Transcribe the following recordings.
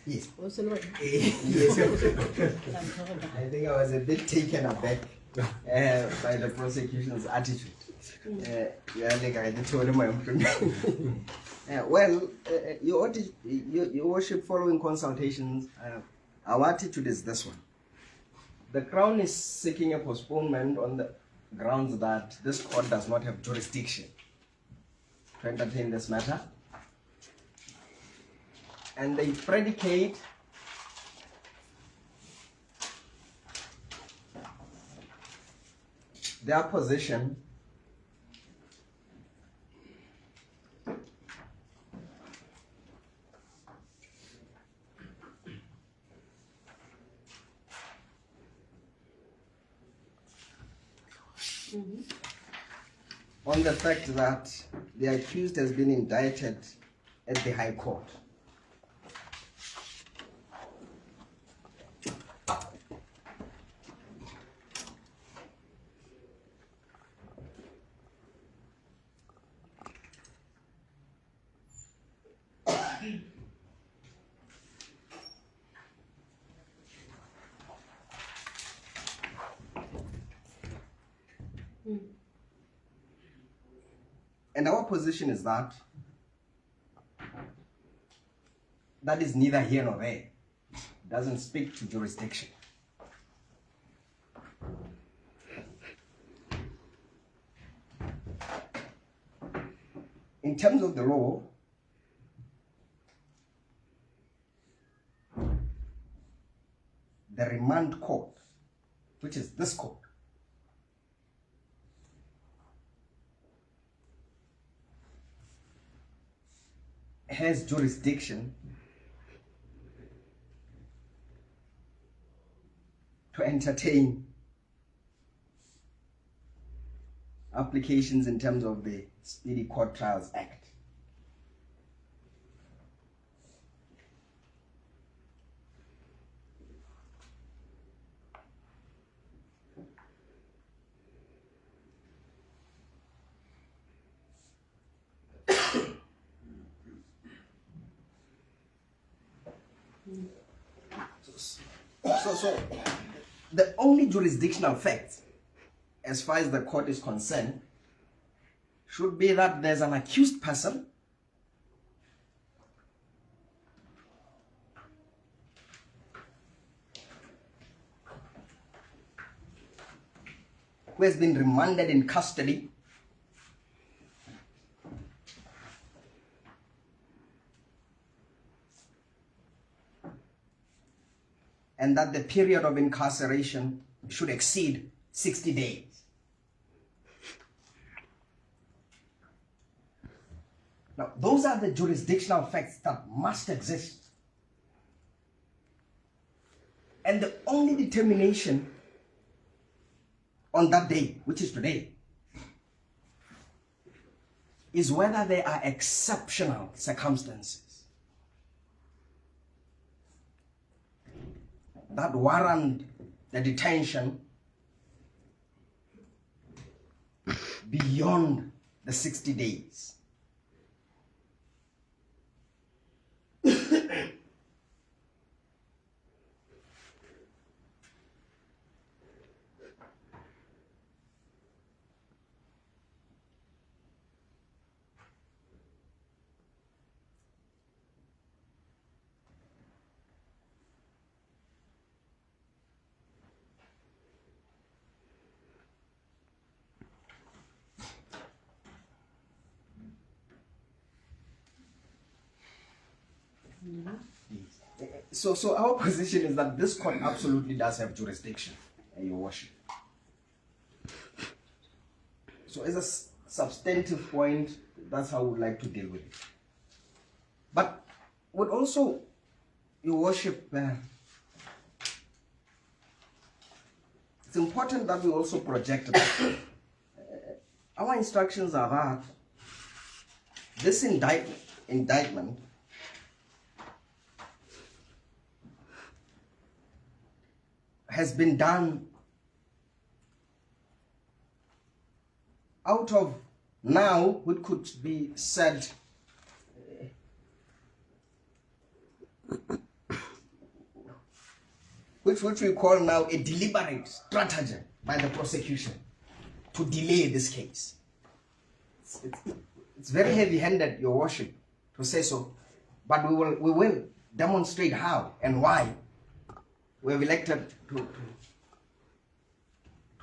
Yes. Yes. I think I was a bit taken aback by the prosecution's attitude. Your Worship, following consultations, our attitude is this one. The Crown is seeking a postponement on the grounds that this court does not have jurisdiction to entertain this matter. And they predicate their position on the fact that the accused has been indicted at the High Court. And our position is that is neither here nor there. It doesn't speak to jurisdiction. In terms of the law, the remand court, which is this court, has jurisdiction to entertain applications in terms of the Speedy Court Trials Act. So the only jurisdictional fact, as far as the court is concerned, should be that there's an accused person who has been remanded in custody and that the period of incarceration should exceed 60 days. Now, those are the jurisdictional facts that must exist. And the only determination on that day, which is today, is whether there are exceptional circumstances that warrant the detention beyond the 60 days. So our position is that this court absolutely does have jurisdiction, Your Worship. So as a substantive point, that's how we would like to deal with it. But would also, Your Worship, it's important that we also project that. Our instructions are that this indictment has been done out of now what could be said which we call now a deliberate strategy by the prosecution to delay this case. It's very heavy-handed, Your Worship, to say so, but we will demonstrate how and why we have elected to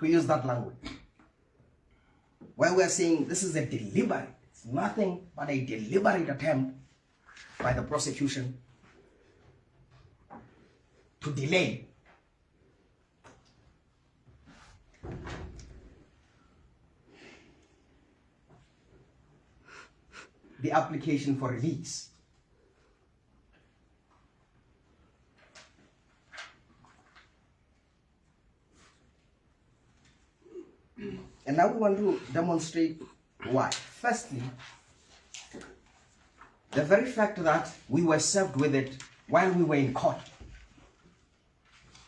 use that language. Why we are saying this is a deliberate, it's nothing but a deliberate attempt by the prosecution to delay the application for release. And now we want to demonstrate why. Firstly, the very fact that we were served with it while we were in court.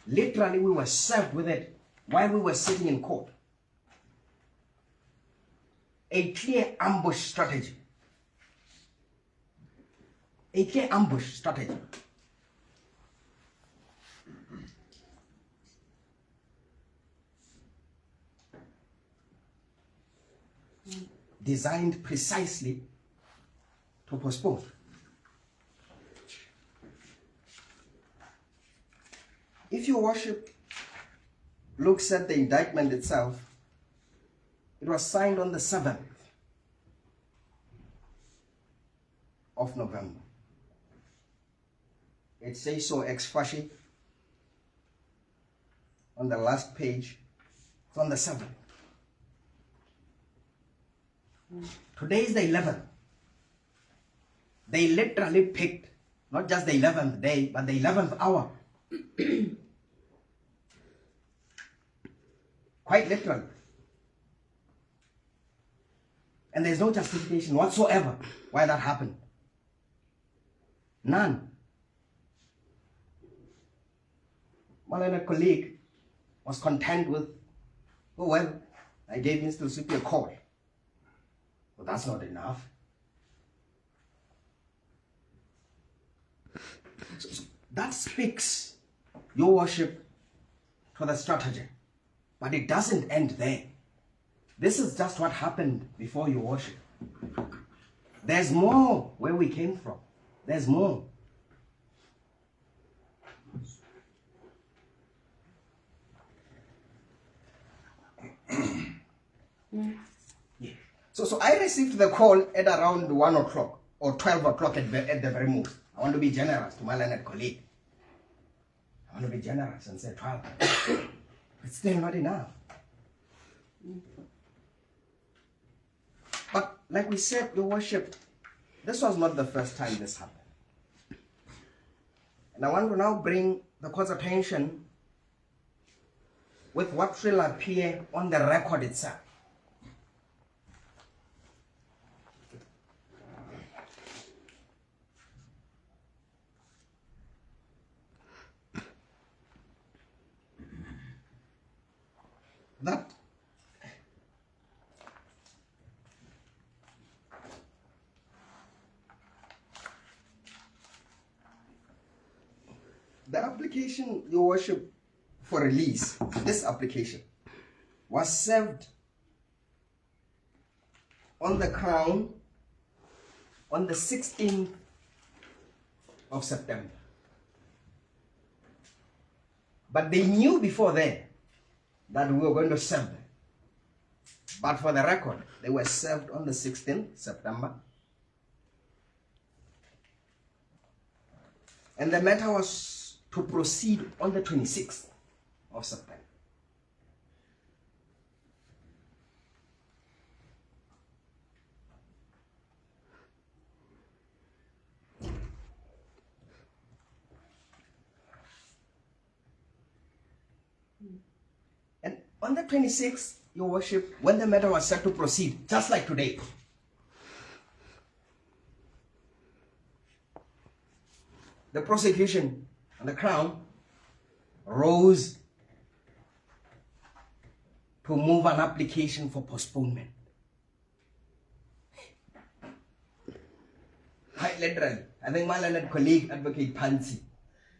Literally, we were served with it while we were sitting in court. A clear ambush strategy. A clear ambush strategy. Designed precisely to postpone. If Your Worship looks at the indictment itself, it was signed on the 7th of November. It says so ex facie on the last page. It's on the 7th. Today is the 11th. They literally picked not just the 11th day, but the 11th hour. Quite literally. And there's no justification whatsoever why that happened. None. Well, and a colleague was content with, oh well, I gave Mr. Tsepo a call. But that's not enough. So that speaks, Your Worship, to the strategy. But it doesn't end there. This is just what happened before, Your Worship. There's more where we came from. There's more. Yeah. So I received the call at around 1 o'clock or 12 o'clock at the very most. I want to be generous to my learned colleague. I want to be generous and say 12. It's still not enough. But like we said, Your Worship, this was not the first time this happened. And I want to now bring the court's attention with what will appear on the record itself. That the application, Your Worship, for release, this application, was served on the Crown on the 16th of September. But they knew before then that we were going to serve them. But for the record, they were served on the 16th September. And the matter was to proceed on the 26th of September. On the 26th, Your Worship, when the matter was set to proceed, just like today, the prosecution and the Crown rose to move an application for postponement. Quite literally. I think my learned colleague, Advocate Pansi,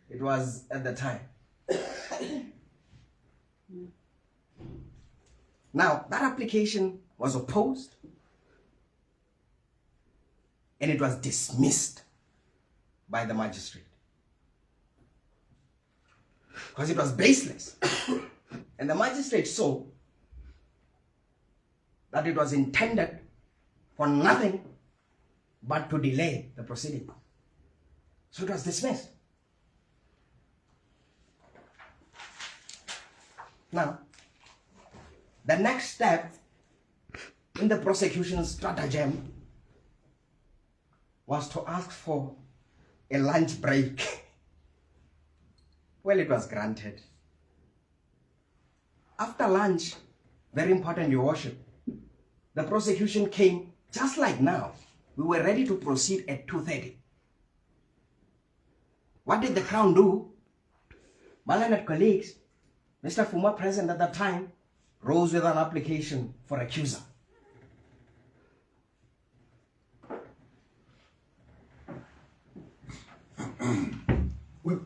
it was at the time. Now, that application was opposed and it was dismissed by the magistrate because it was baseless. And the magistrate saw that it was intended for nothing but to delay the proceeding. So it was dismissed. Now, the next step in the prosecution's stratagem was to ask for a lunch break. Well, it was granted. After lunch, very important, Your Worship, the prosecution came just like now. We were ready to proceed at 2:30. What did the Crown do? My learned colleagues, Mr. Fuma, present at that time, rose with an application for recusal.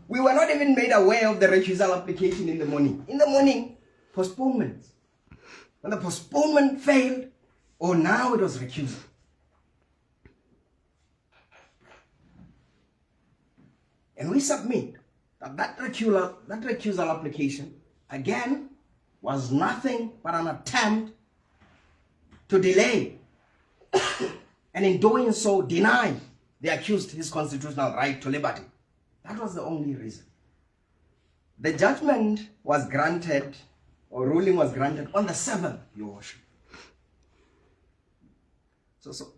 We were not even made aware of the recusal application in the morning. In the morning, postponement. When the postponement failed, now it was recusal. And we submit that recusal application, again, was nothing but an attempt to delay and in doing so deny the accused his constitutional right to liberty. That was the only reason. The judgment was granted, or ruling was granted, on the 7th, Your Worship. So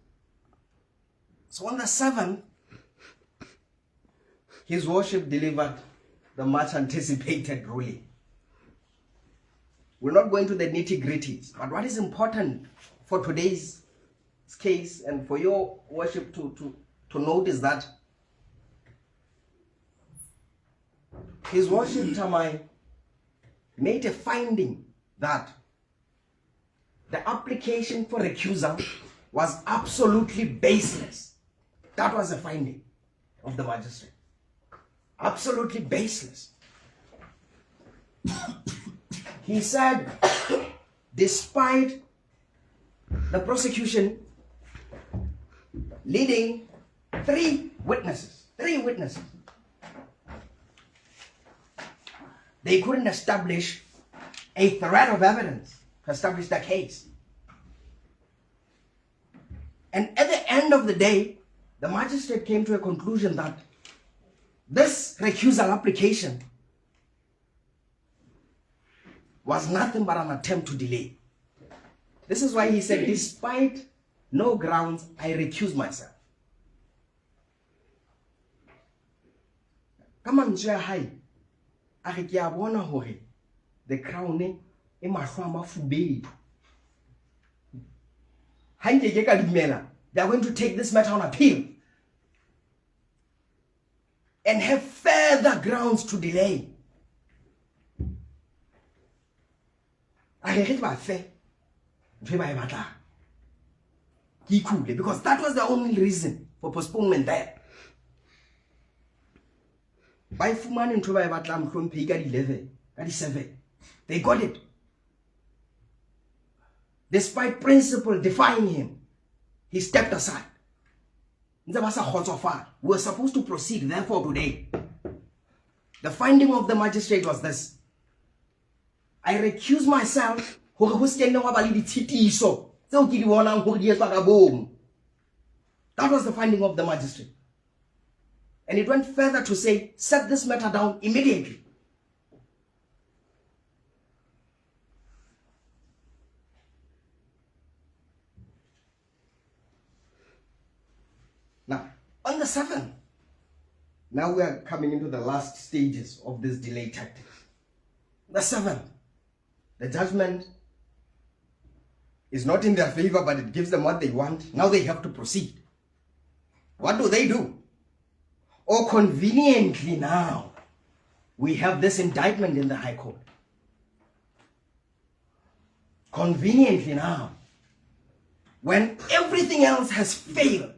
on the 7th, His Worship delivered the much anticipated ruling. We're not going to the nitty-gritties, but what is important for today's case and for Your Worship to note is that His Worship Tamai made a finding that the application for recusal was absolutely baseless. That was a finding of the magistrate. Absolutely baseless. He said, despite the prosecution leading three witnesses, they couldn't establish a thread of evidence to establish the case. And at the end of the day, the magistrate came to a conclusion that this recusal application was nothing but an attempt to delay. This is why he said, despite no grounds, I recuse myself. Come on, Ts'ehla. The Crown e mahlo a mafubedu. They are going to take this matter on appeal and have further grounds to delay. Because that was the only reason for postponement there. By Fuman and Toba Batlam from Pigadi 11, 37, they got it. Despite principle defying him, he stepped aside. We were supposed to proceed, therefore, today. The finding of the magistrate was this: I recuse myself. That was the finding of the magistrate. And it went further to say, set this matter down immediately. Now, on the 7th, now we are coming into the last stages of this delay tactic. The 7th, The judgment is not in their favor, but it gives them what they want. Now they have to proceed. What do? Or conveniently now, we have this indictment in the High Court. Conveniently now, when everything else has failed.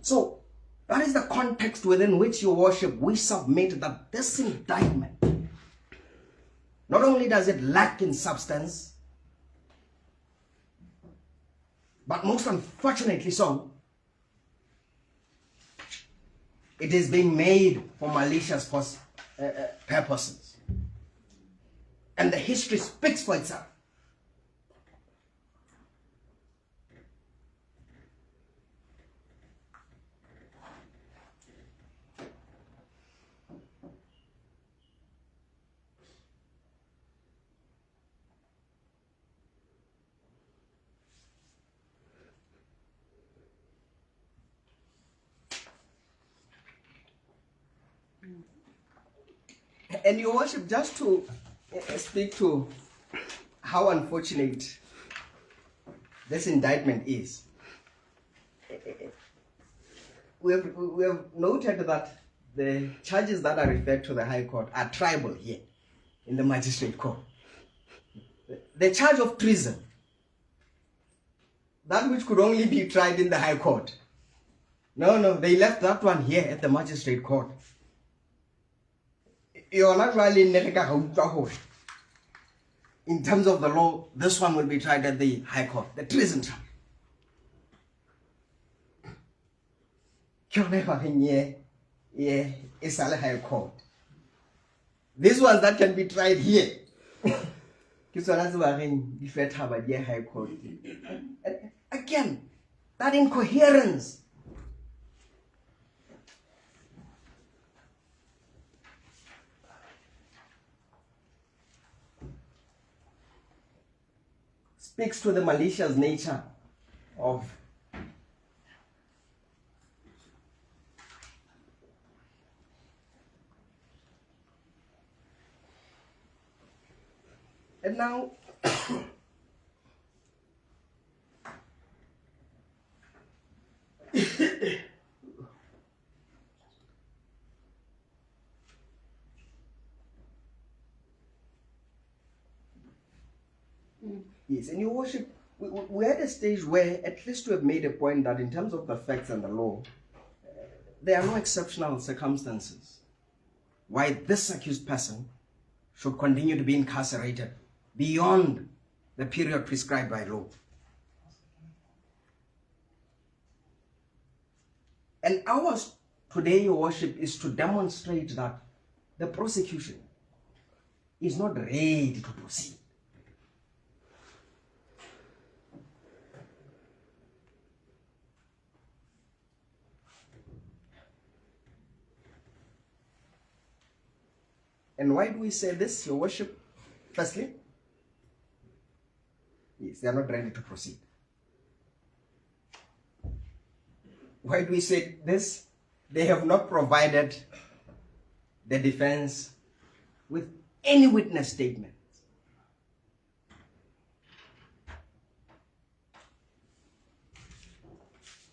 So, that is the context within which, Your Worship, we submit that this indictment, not only does it lack in substance, but most unfortunately so, it is being made for malicious purposes. And the history speaks for itself. And Your Worship, just to speak to how unfortunate this indictment is, we have noted that the charges that are referred to the High Court are tribal here in the Magistrate Court. The charge of treason, that which could only be tried in the High Court. No, they left that one here at the Magistrate Court. In terms of the law, this one will be tried at the High Court, the treason charge. It's a High Court. These ones that can be tried here. High Court. Again, that incoherence. Speaks to the malicious nature of and now yes, and Your Worship, we're at a stage where at least we have made a point that in terms of the facts and the law, there are no exceptional circumstances why this accused person should continue to be incarcerated beyond the period prescribed by law. And ours today, Your Worship, is to demonstrate that the prosecution is not ready to proceed. And why do we say this, Your Worship? Firstly, yes, they are not ready to proceed. Why do we say this? They have not provided the defense with any witness statements.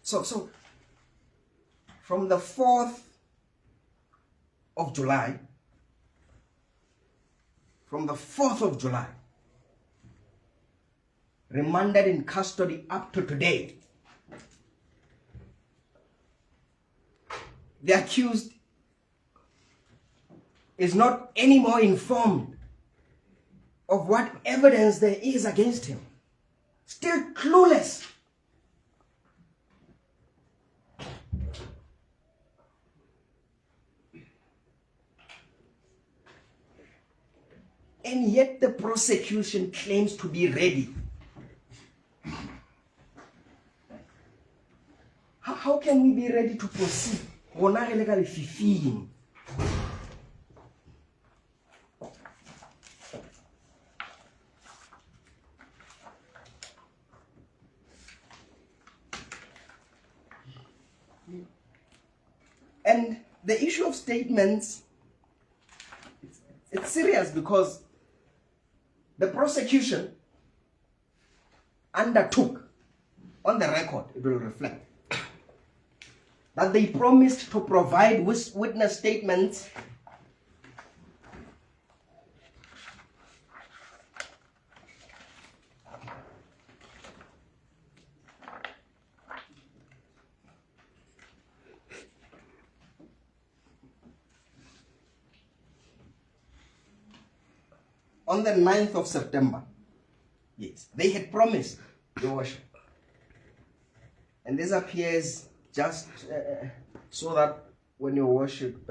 So from the 4th of July, remanded in custody up to today, the accused is not any more informed of what evidence there is against him. Still clueless. And yet the prosecution claims to be ready. How can we be ready to proceed? And the issue of statements It's serious because the prosecution undertook, on the record, it will reflect, that they promised to provide witness statements on the 9th of September. Yes, they had promised, Your Worship. And this appears just so that when Your Worship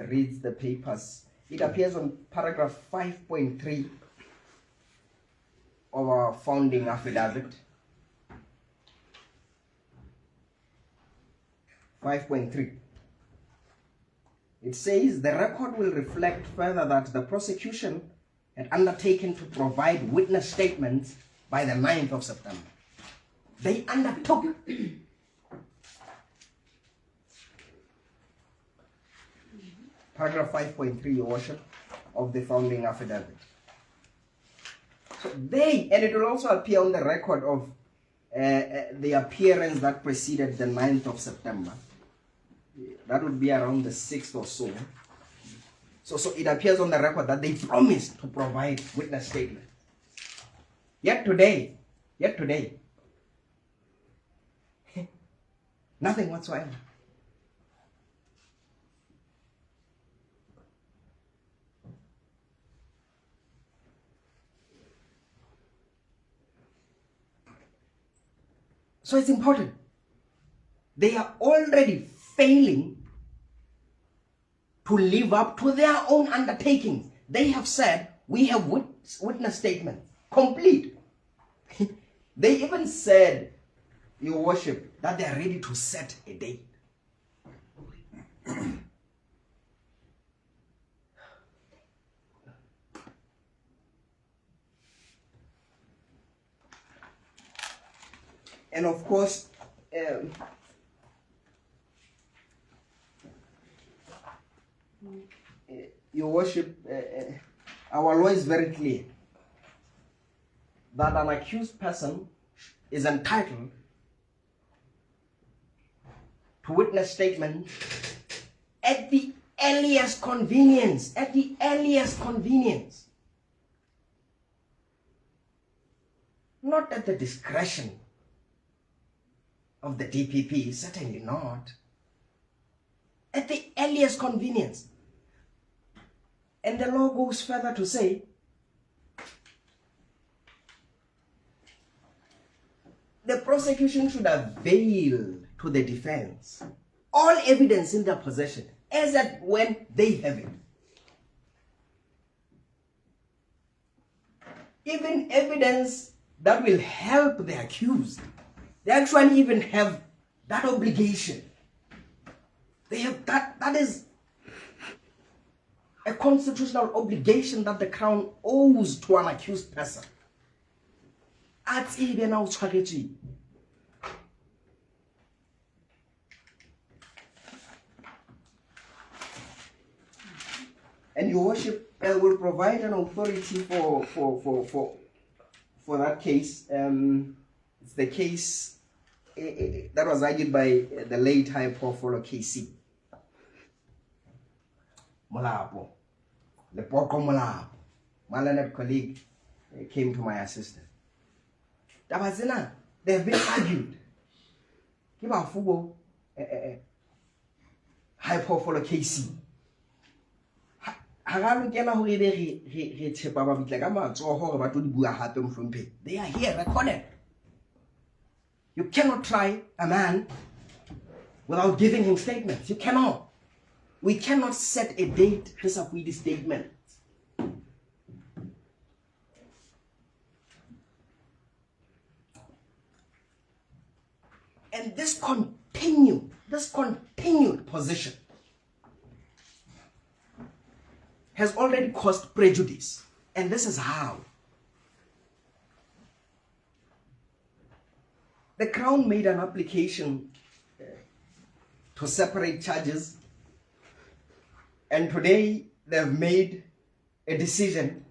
reads the papers, it appears on paragraph 5.3 of our founding affidavit. 5.3. It says, the record will reflect further that the prosecution had undertaken to provide witness statements by the 9th of September. They undertook. Paragraph 5.3, Your Worship, of the founding affidavit. So they, and it will also appear on the record of the appearance that preceded the 9th of September. That would be around the 6th or so. So it appears on the record that they promised to provide witness statements. Yet today, nothing whatsoever. So it's important. They are already failing to live up to their own undertakings. They have said, we have witness statements, complete. They even said, Your Worship, that they are ready to set a date. And of course, Your Worship, our law is very clear that an accused person is entitled to witness statement at the earliest convenience. At the earliest convenience. Not at the discretion of the DPP, certainly not. At the earliest convenience. And the law goes further to say, the prosecution should avail to the defense all evidence in their possession as at when they have it. Even evidence that will help the accused. They actually even have that obligation. They have that is a constitutional obligation that the Crown owes to an accused person. And Your Worship will provide an authority for that case. It's the case that was argued by the late High Profile KC. Molapo. The Poko Molapo. My learned colleague came to my assistance. They have been argued. Give our football High Profile KC. They are here recorded. You cannot try a man without giving him statements. You cannot. We cannot set a date with the statement. And this continued position has already caused prejudice. And this is how. The Crown made an application to separate charges, and today they've made a decision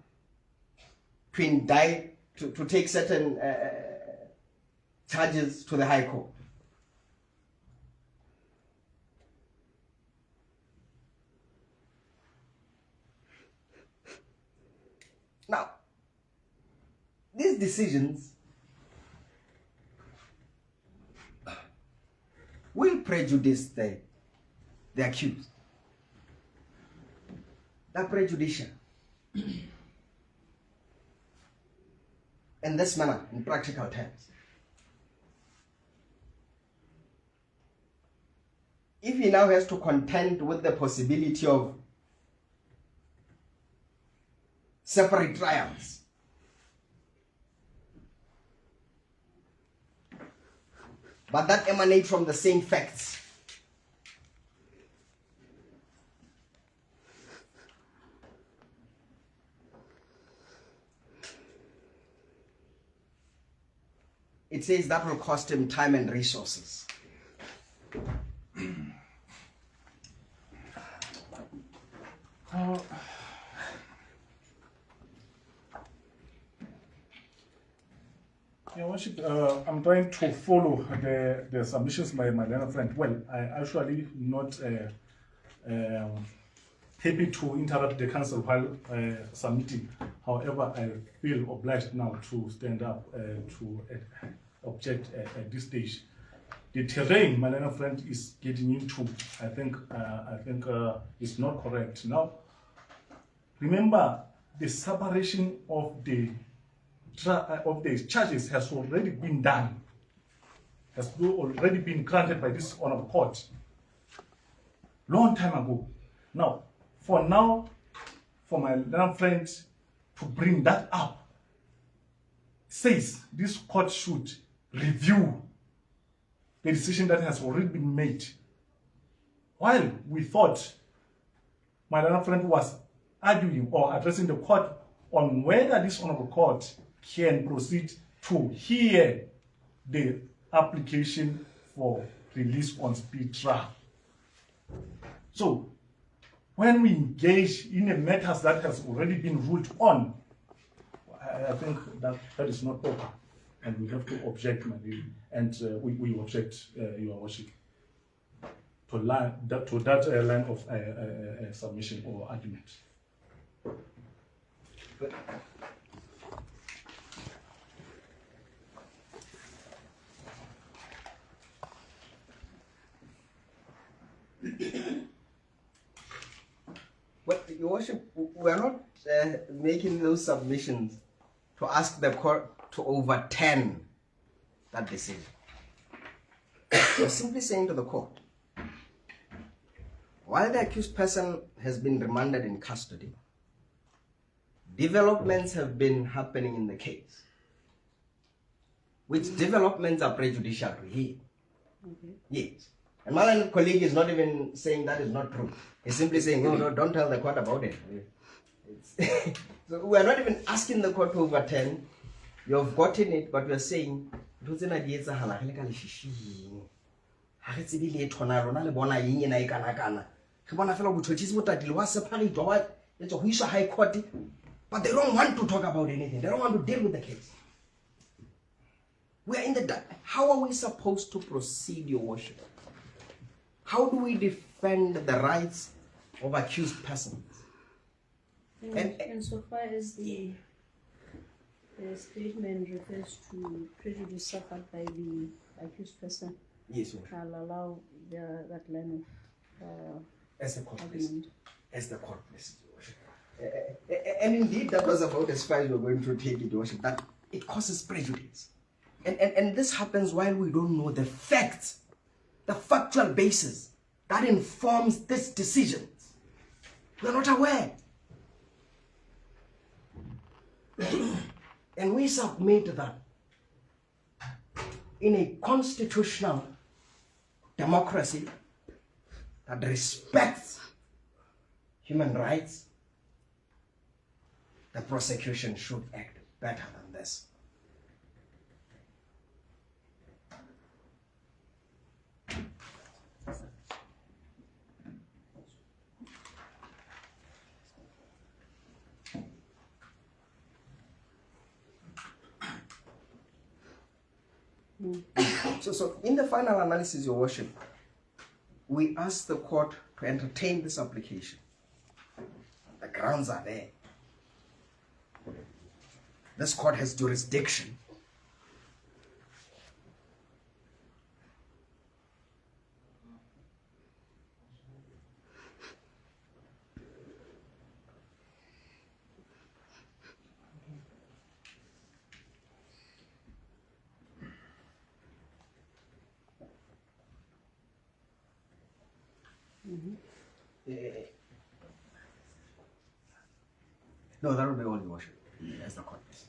to indict, to take certain charges to the High Court. Now, these decisions will prejudice the accused. They're prejudicial. In this manner, in practical terms. If he now has to contend with the possibility of separate trials, but that emanate from the same facts, it says that will cost him time and resources. Your Worship, I'm trying to follow the submissions by my learned friend. Well, I actually not happy to interrupt the council while submitting. However, I feel obliged now to stand up to object at this stage. The terrain my learned friend is getting into, I think is not correct. Now, remember the separation of the charges has already been done, has already been granted by this honorable court long time ago. Now, for my learned friend to bring that up, says this court should review the decision that has already been made. While we thought my learned friend was arguing or addressing the court on whether this honorable court can proceed to hear the application for release on speed trial. So, when we engage in the matters that has already been ruled on, I think that is not proper, and we have to object, and we object, Your Worship, to that line of submission or argument. Well, Your Worship, we are not making those submissions to ask the court to overturn that decision. We're simply saying to the court, while the accused person has been remanded in custody, developments have been happening in the case, which developments are prejudicial to him. Okay. Yes. And my colleague is not even saying that is not true. He's simply saying, no, don't tell the court about it. So we are not even asking the court to overturn. You have gotten it, but we are saying, high court, but they don't want to talk about anything. They don't want to deal with the case. We are in the dark. How are we supposed to proceed, Your Worship? How do we defend the rights of accused persons? And so far as the statement refers to prejudice suffered by the accused person, yes, I'll allow that line of as the court argument. As the court places, Your Worship. And indeed, that was about as far as we're going to take it, Your Worship, that it causes prejudice. And this happens while we don't know the facts, the factual basis that informs this decision. We're not aware. And we submit that in a constitutional democracy that respects human rights, the prosecution should act better than this. So in the final analysis, Your Worship, we ask the court to entertain this application. The grounds are there. This court has jurisdiction. No, that will be all, Your Worship, as the court pleases.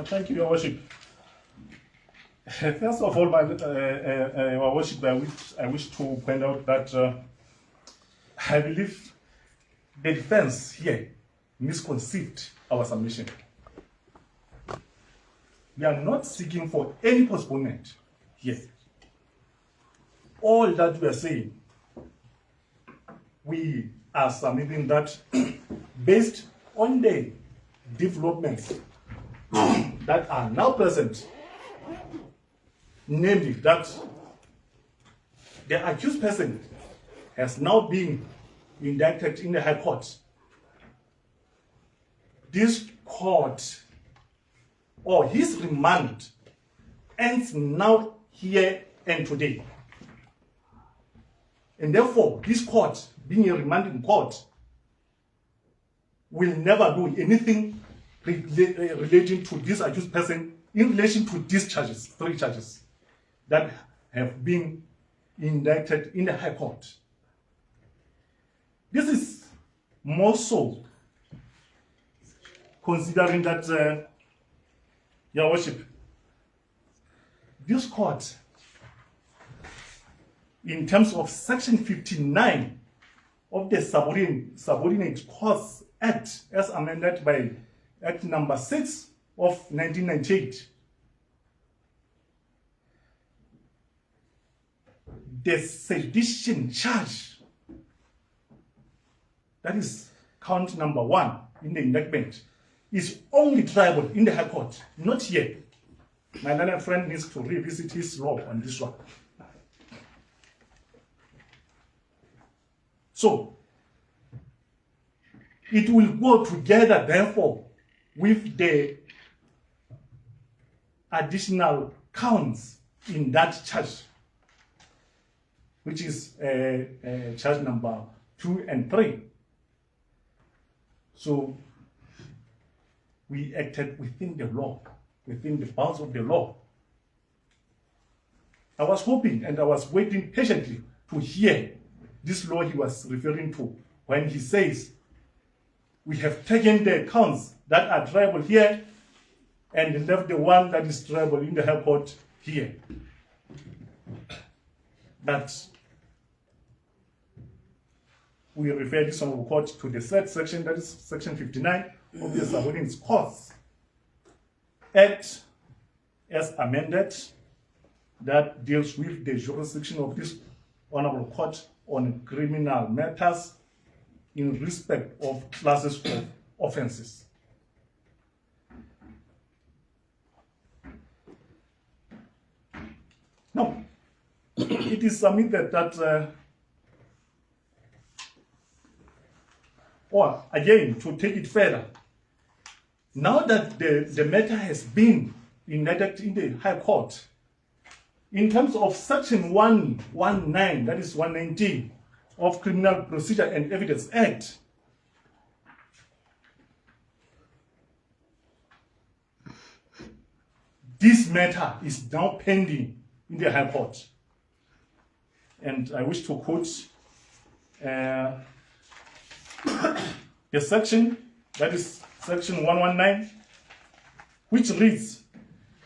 Thank you, Your Worship. First of all, Your Worship, I wish to point out that I believe the defense here misconceived our submission. We are not seeking for any postponement here. All that we are saying, we are submitting that based on the developments that are now present, namely that the accused person has now been indicted in the High Court. This court, or his remand, ends now, here and today. And therefore, this court, being a remanding court, will never do anything relating to this accused person in relation to these charges, 3 charges that have been indicted in the High Court. This is more so considering that, Your Worship, this court, in terms of Section 59 of the Subordinate Courts Act, as amended by Act number 6 of 1998, the sedition charge, that is count number 1 in the indictment, is only triable in the High Court, not here. My learned friend needs to revisit his law on this one. So, it will go together, therefore, with the additional counts in that charge, which is charge number 2 and 3. So, we acted within the law, within the bounds of the law. I was hoping and I was waiting patiently to hear this law he was referring to when he says, we have taken the counts that are triable here and left the one that is triable in the High Court here. But we refer this Honorable Court to the third section, that is Section 59 of the Subordinate Courts Act, as amended, that deals with the jurisdiction of this Honorable Court on criminal matters in respect of classes of offenses. Now, it is submitted that, or again, to take it further, now that the matter has been indicted in the High Court, in terms of Section 119, that is 119, of Criminal Procedure and Evidence Act, this matter is now pending in the High Court. And I wish to quote the section, that is Section 119, which reads,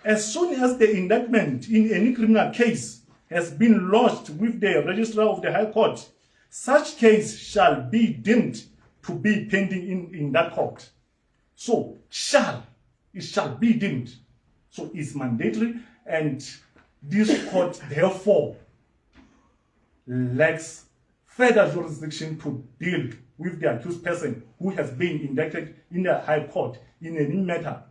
as soon as the indictment in any criminal case has been lodged with the Registrar of the High Court, such case shall be deemed to be pending in that court. So, it shall be deemed. So, it's mandatory, and this court, therefore, lacks further jurisdiction to deal with the accused person who has been indicted in the High Court in any matter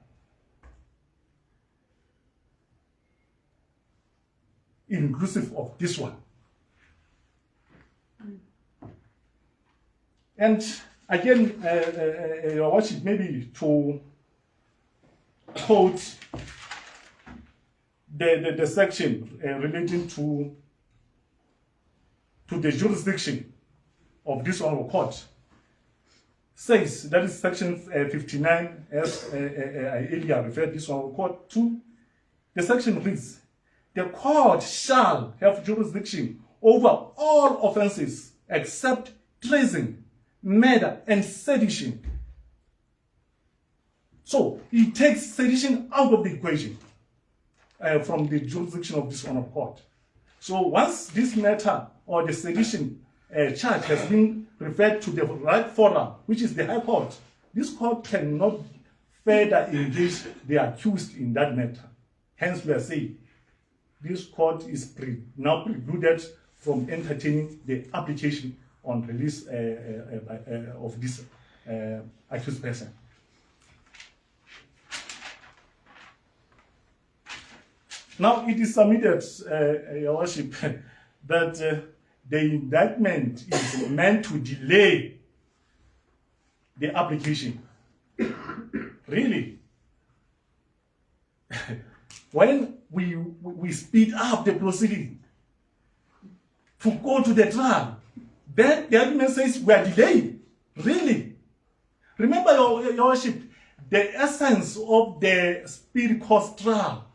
inclusive of this one. And again, Your Worship, maybe to quote the section relating to the jurisdiction of this honorable court, says, that is section 59, as I earlier referred this honorable court to. The section reads, the court shall have jurisdiction over all offenses except treason, murder, and sedition. So it takes sedition out of the equation from the jurisdiction of this honorable court. So once this matter or the sedition charge has been referred to the right forum, which is the High Court, this court cannot further engage the accused in that matter. Hence, we are saying this court is now precluded from entertaining the application on release of this accused person. Now, it is submitted, Your Worship, that the indictment is meant to delay the application. Really? When we speed up the proceeding to go to the trial, then the argument says we are delayed. Really? Remember, Your Worship, the essence of the speed court trial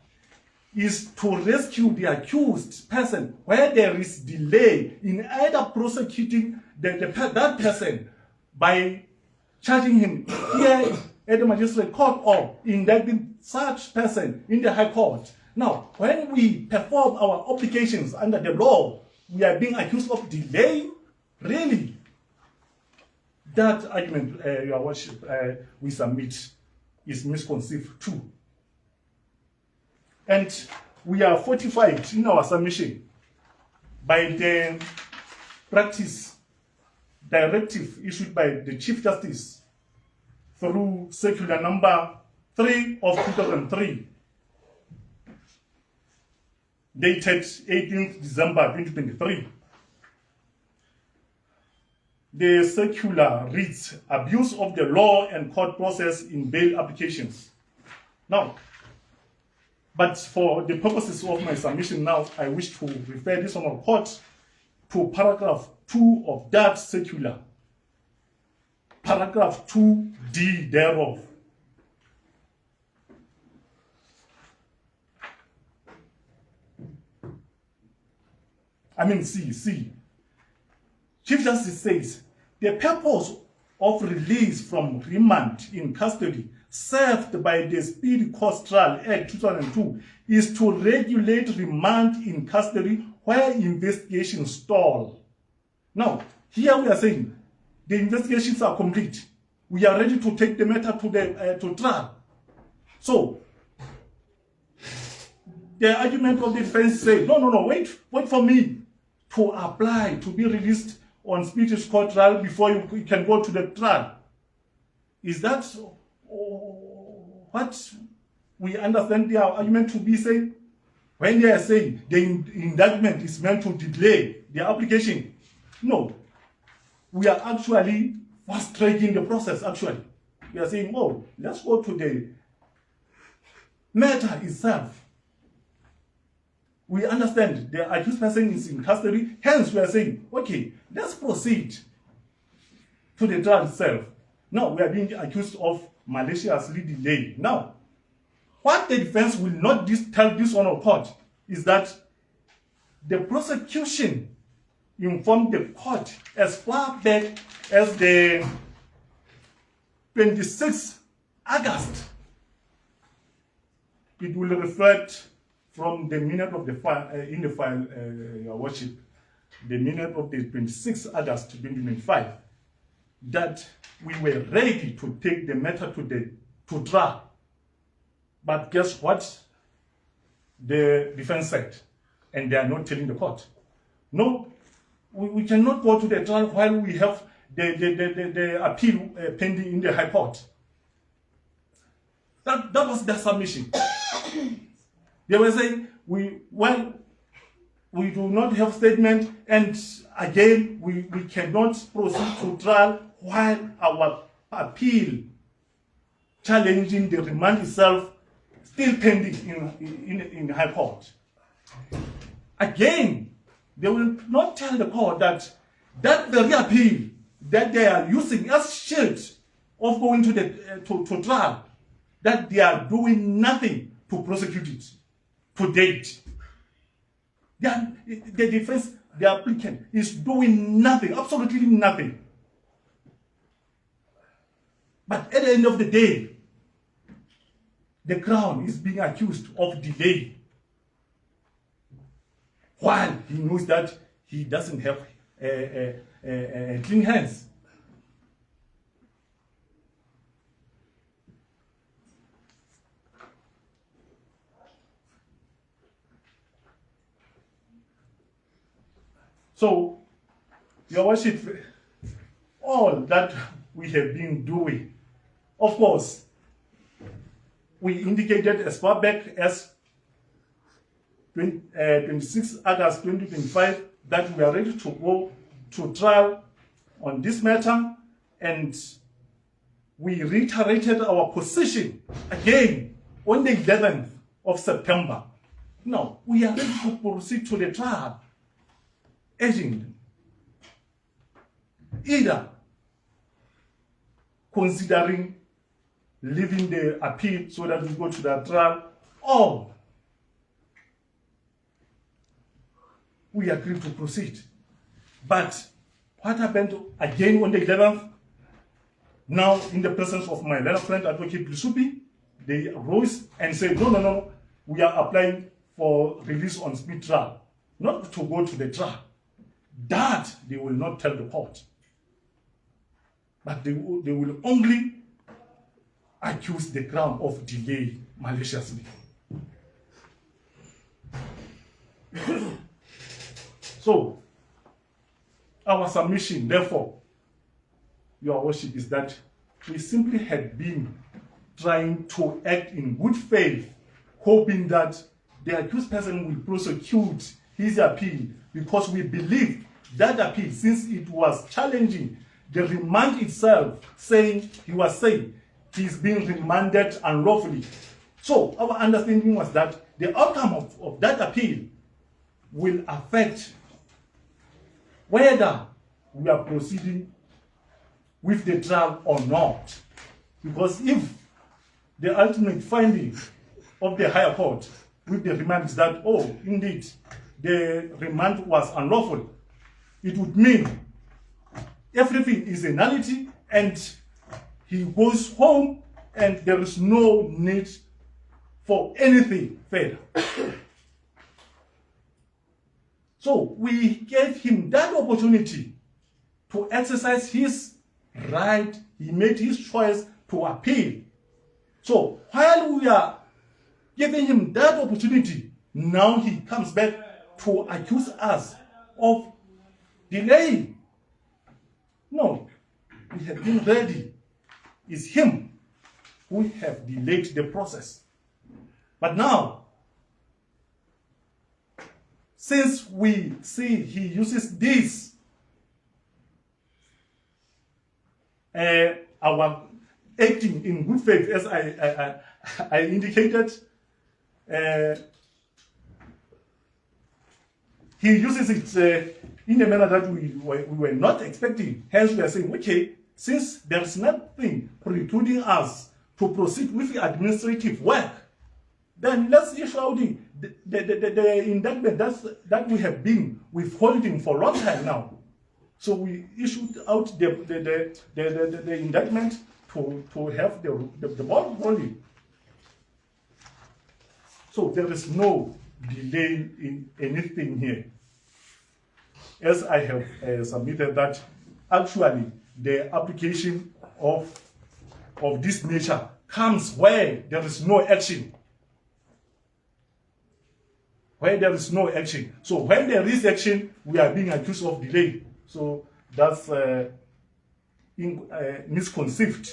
is to rescue the accused person where there is delay in either prosecuting that person by charging him here at the magistrate court or indicting such person in the High Court. Now, when we perform our obligations under the law, we are being accused of delay. Really? That argument, Your Worship, we submit is misconceived too. And we are fortified in our submission by the practice directive issued by the Chief Justice through circular number 3 of 2003, dated 18th December 2023. The circular reads, abuse of the law and court process in bail applications. Now, but for the purposes of my submission now, I wish to refer this honorable court to paragraph 2 of that circular, paragraph 2D thereof. I mean, C. Chief Justice says, the purpose of release from remand in custody served by the Speedy Court Trial Act 2002 is to regulate remand in custody where investigations stall. Now, here we are saying the investigations are complete. We are ready to take the matter to trial. So, the argument of the defense says, no, wait for me to apply to be released on Speedy Court Trial before you can go to the trial. Is that what we understand their argument to be saying? When they are saying the indictment is meant to delay the application. No. We are actually fast-tracking the process, actually. We are saying, oh, let's go to the matter itself. We understand the accused person is in custody, hence we are saying, okay, let's proceed to the trial itself. Now, we are being accused of maliciously delay. Now, what the defense will not tell this honorable court is that the prosecution informed the court as far back as the 26th August. It will reflect from the minute of the file, in the file, Your Worship, the minute of the 26th August 2025, that we were ready to take the matter to trial. But guess what? The defense said, and they are not telling the court. No, we cannot go to the trial while we have the appeal pending in the High Court. That was their submission. They were saying, we do not have statement, and again, we cannot proceed to trial while our appeal challenging the remand itself still pending in High Court. Again, they will not tell the court that very appeal that they are using as shield of going to trial, that they are doing nothing to prosecute it to date. The defense, the applicant, is doing nothing, absolutely nothing. But at the end of the day, the Crown is being accused of delay, while he knows that he doesn't have clean hands. So, Your Worship, all that we have been doing, of course, we indicated as far back as 26 August 2025 that we are ready to go to trial on this matter, and we reiterated our position again on the 11th of September. Now, we are ready to proceed to the trial, urging either considering leaving the appeal so that we go to the trial, or we agree to proceed. But what happened again on the 11th? Now, in the presence of my learned friend, Advocate Lusupi, they rose and said, no, we are applying for release on speed trial, not to go to the trial. That they will not tell the court. But they will only accuse the Crown of delay maliciously. So, our submission, therefore, Your Worship, is that we simply had been trying to act in good faith, hoping that the accused person will prosecute his appeal, because we believe that appeal, since it was challenging the remand itself, saying he's being remanded unlawfully. So our understanding was that the outcome of that appeal will affect whether we are proceeding with the trial or not. Because if the ultimate finding of the higher court with the remand is that, oh, indeed, the remand was unlawful, it would mean everything is a nullity and he goes home and there is no need for anything further. So we gave him that opportunity to exercise his right. He made his choice to appeal. So while we are giving him that opportunity, now he comes back to accuse us of delaying. No, we have been ready. It's him who have delayed the process. But now, since we see he uses this, our acting in good faith, as I indicated, he uses it in a manner that we were not expecting. Hence, we are saying, okay, since there is nothing precluding us to proceed with the administrative work, then let's issue out the indictment that we have been withholding for a long time now. So we issued out the indictment to have the ball rolling. So there is no delay in anything here. As I have submitted that, actually the application of this nature comes where there is no action. Where there is no action. So when there is action, we are being accused of delay. So that's misconceived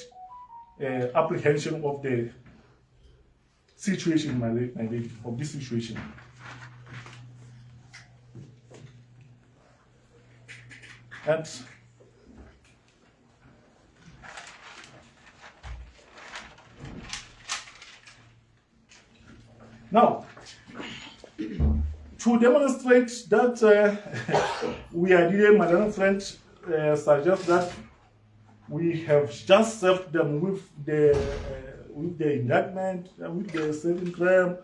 apprehension of the situation, my lady, of this situation. And now, to demonstrate that we are dealing, my friend suggests that we have just served them with the indictment, with the saving crime.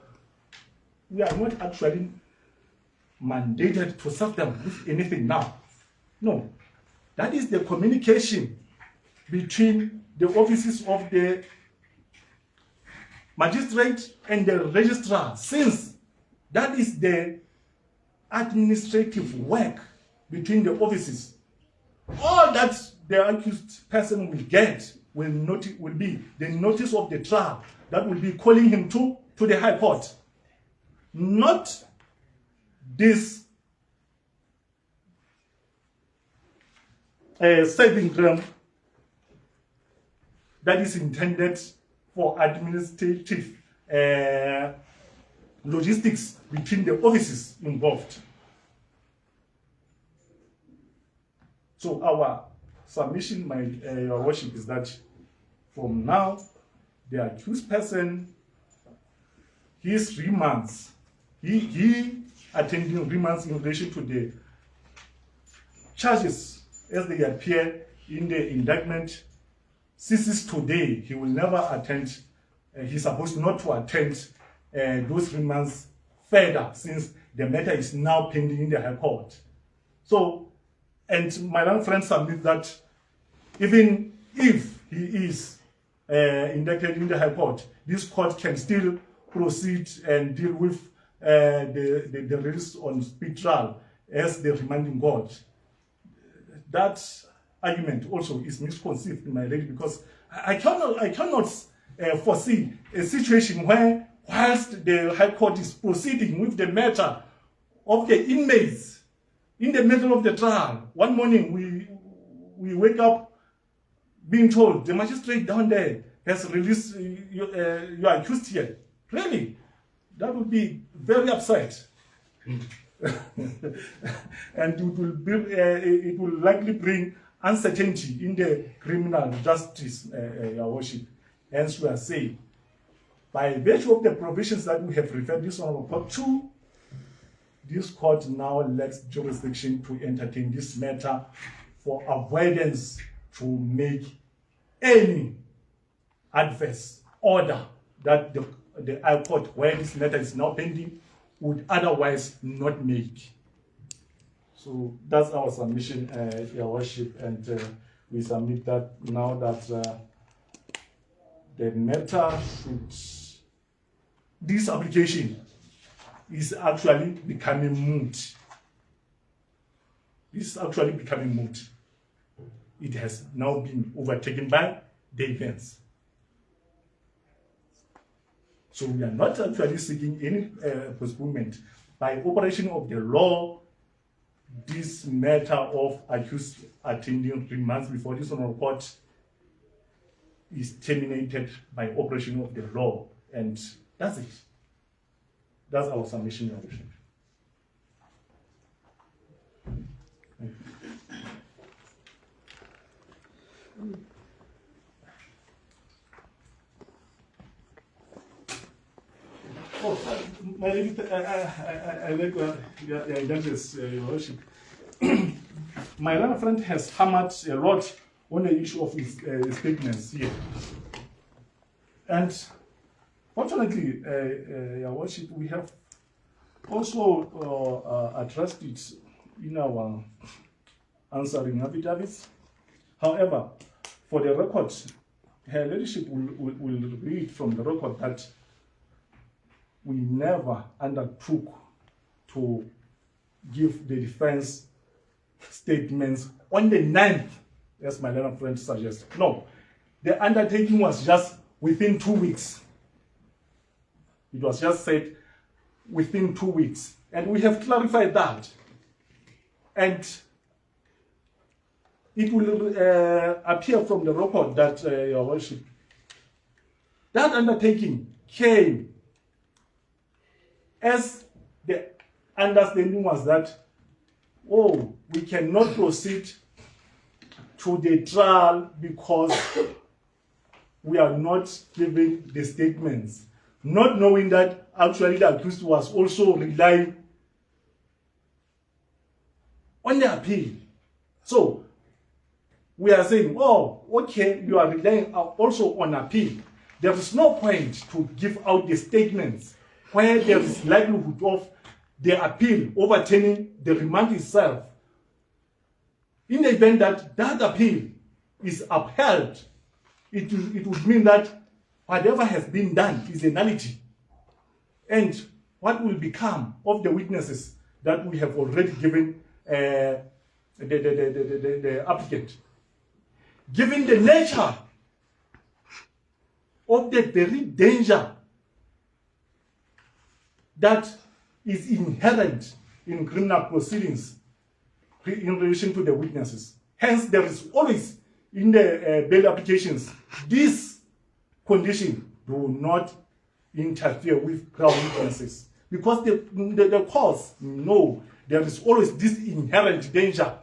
We are not actually mandated to serve them with anything now. No, that is the communication between the offices of the magistrate and the registrar, since that is the administrative work between the offices. All that the accused person will get will be the notice of the trial that will be calling him to the High Court, not this saving grant that is intended for administrative logistics between the offices involved. So our submission, Your Worship, is that from now, the accused person, his remands, he attending remands in relation to the charges as they appear in the indictment, ceases today. He will never attend, he's supposed not to attend those remands further, since the matter is now pending in the High Court. So, and my young friend submits that even if he is indicted in the High Court, this court can still proceed and deal with the release on speed trial as the remanding court. That argument also is misconceived, my lady, because I cannot foresee a situation where, whilst the High Court is proceeding with the matter of the inmates in the middle of the trial, one morning we wake up being told the magistrate down there has released your accused here. Really, that would be very upset. And it will likely bring uncertainty in the criminal justice, Your Worship. Hence, we are saying, by virtue of the provisions that we have referred this on court to, this court now lacks jurisdiction to entertain this matter for avoidance to make any adverse order that the High Court, where this matter is now pending, would otherwise not make. So that's our submission, Your Worship, and we submit that now that the matter should, this application is actually becoming moot. This is actually becoming moot. It has now been overtaken by the events. So we are not actually seeking any postponement. By operation of the law, this matter of accused attending 3 months before this honorable court is terminated by operation of the law, and that's it. That's our submission, Your Worship. Oh, my lady, I like your indulgence, Your Worship. My learned friend has hammered a lot on the issue of his statements here. And fortunately, Your Worship, we have also addressed it in our answering affidavits. However, for the record, Her Ladyship will read from the record that we never undertook to give the defense statements on the 9th, as my learned friend suggests. No, the undertaking was just within 2 weeks. It was just said within 2 weeks. And we have clarified that. And it will appear from the record that, Your Worship, that undertaking came as the understanding was that, oh, we cannot proceed to the trial because we are not giving the statements, not knowing that actually the accused was also relying on the appeal. So we are saying, oh, okay, you are relying also on appeal. There is no point to give out the statements where there is likelihood of the appeal overturning the remand itself. In the event that that appeal is upheld, it would mean that whatever has been done is a nullity. And what will become of the witnesses that we have already given the applicant? Given the nature of the very danger that is inherent in criminal proceedings in relation to the witnesses. Hence, there is always in the bail applications, this condition do not interfere with Crown witnesses. Because the cause, no, there is always this inherent danger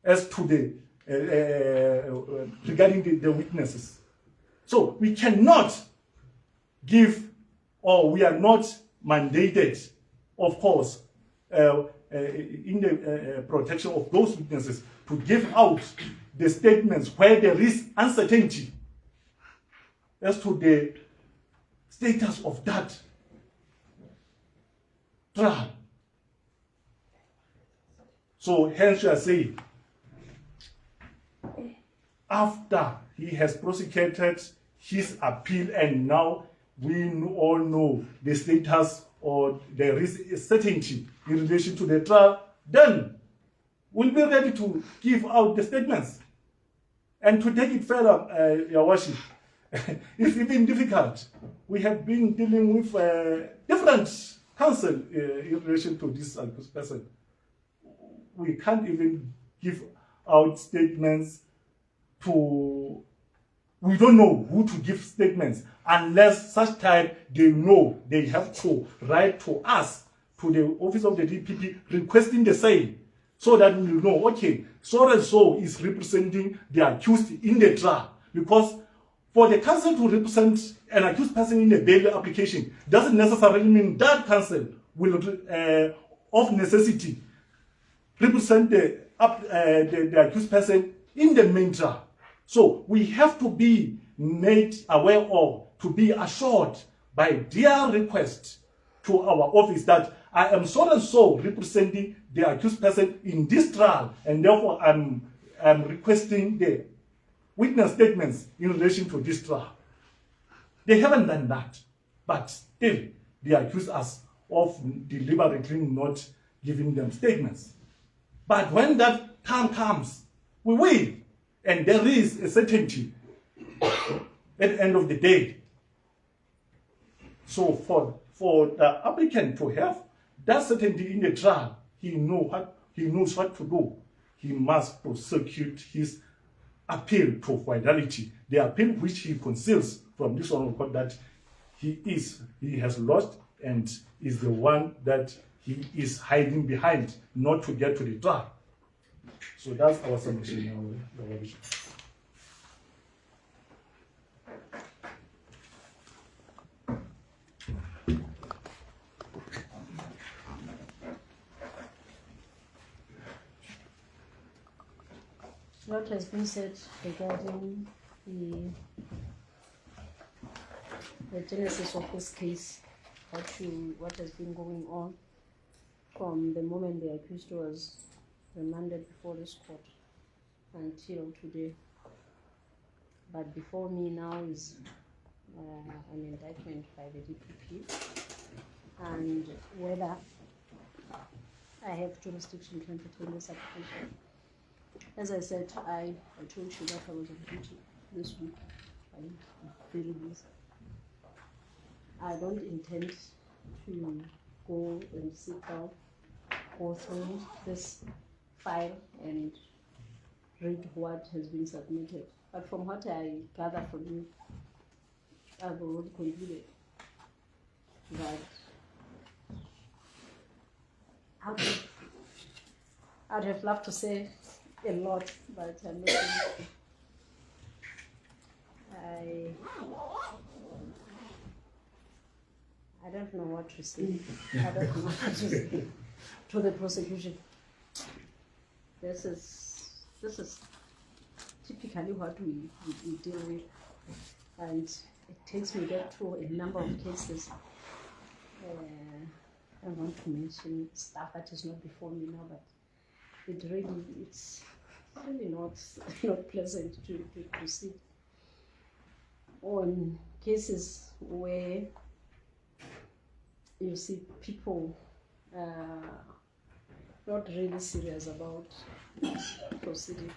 as to the regarding the witnesses. So we cannot give, or we are not mandated, of course, in the protection of those witnesses to give out the statements where there is uncertainty as to the status of that trial. So hence you are saying, after he has prosecuted his appeal and now we all know the status or there is a certainty in relation to the trial, then we'll be ready to give out the statements. And to take it further, Your Worship, it's even difficult. We have been dealing with different counsel in relation to this person. We can't even give out statements to, we don't know who to give statements unless such time they know they have to write to us, to the office of the DPP, requesting the same, so that we will know, okay, so and so is representing the accused in the trial. Because for the counsel to represent an accused person in a bail application doesn't necessarily mean that counsel will, of necessity, represent the accused person in the main trial. So we have to be made aware of, to be assured by their request to our office that I am so and so representing the accused person in this trial, and therefore I'm requesting the witness statements in relation to this trial. They haven't done that, but still they accuse us of deliberately not giving them statements. But when that time comes, we will. And there is a certainty at the end of the day. So for the applicant to have that certainty in the trial, he knows what to do. He must prosecute his appeal to finality, the appeal which he conceals from this honorable court that he has lost and is the one that he is hiding behind, not to get to the trial. So that's our submission now, Your Worship. What has been said regarding the genesis of this case, what has been going on from the moment the accused was remanded before this court until today. But before me now is an indictment by the DPP, and whether I have jurisdiction to entertain this application. As I said, I told you that I was on duty this week. I'm very busy. I don't intend to go and sit down, go through this file and read what has been submitted. But from what I gather from you, I've already concluded that I'd have loved to say a lot, but I'm not going to. I don't know what to say. I don't know what to say to the prosecution. This is typically what we deal with, and it takes me back to a number of cases. I don't want to mention stuff that is not before me now, but it's really not pleasant to see on cases where you see people not really serious about proceeding.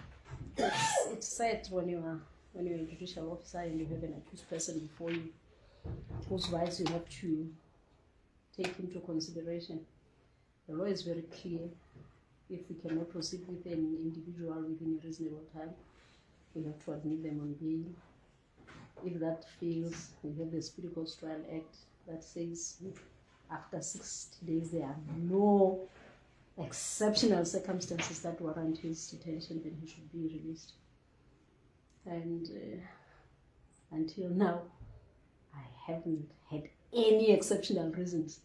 It's sad when you're a judicial officer and you have an accused person before you whose rights you have to take into consideration. The law is very clear. If we cannot proceed with an individual within a reasonable time, we have to admit them on bail. If that fails, we have the Speedy Courts Trial Act that says after 60 days there are no exceptional circumstances that warrant his detention, then he should be released. And until now, I haven't had any exceptional reasons.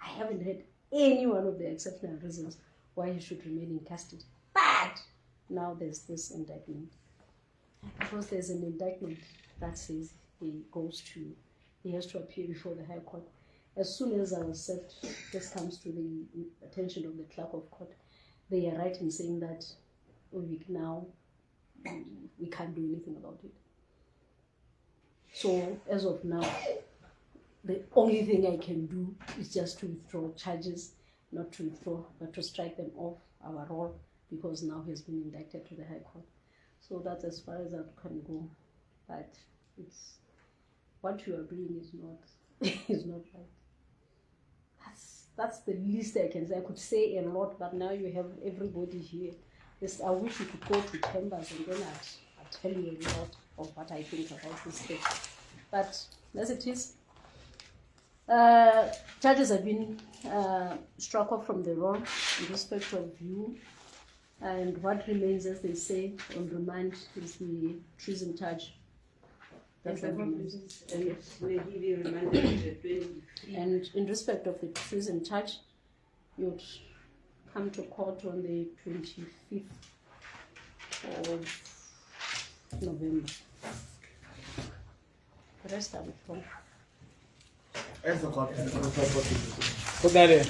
I haven't had any one of the exceptional reasons why he should remain in custody. But now there's this indictment. Because there's an indictment that says he has to appear before the High Court. As soon as I was served, this comes to the attention of the clerk of court. They are right in saying that now we can't do anything about it. So as of now, the only thing I can do is just to withdraw charges, not to withdraw, but to strike them off our roll, because now he has been indicted to the High Court. So that's as far as I can go. But it's what you are doing is not right. That's the least I can say. I could say a lot, but now you have everybody here. I wish you could go to chambers and then I'd tell you a lot of what I think about this case. But as it is, charges have been struck off from the roll in respect of you, and what remains, as they say, on remand is the treason charge. That's what remains. And in respect of the treason charge, you'd come to court on the 25th of November. The rest are withdrawn. Put that in.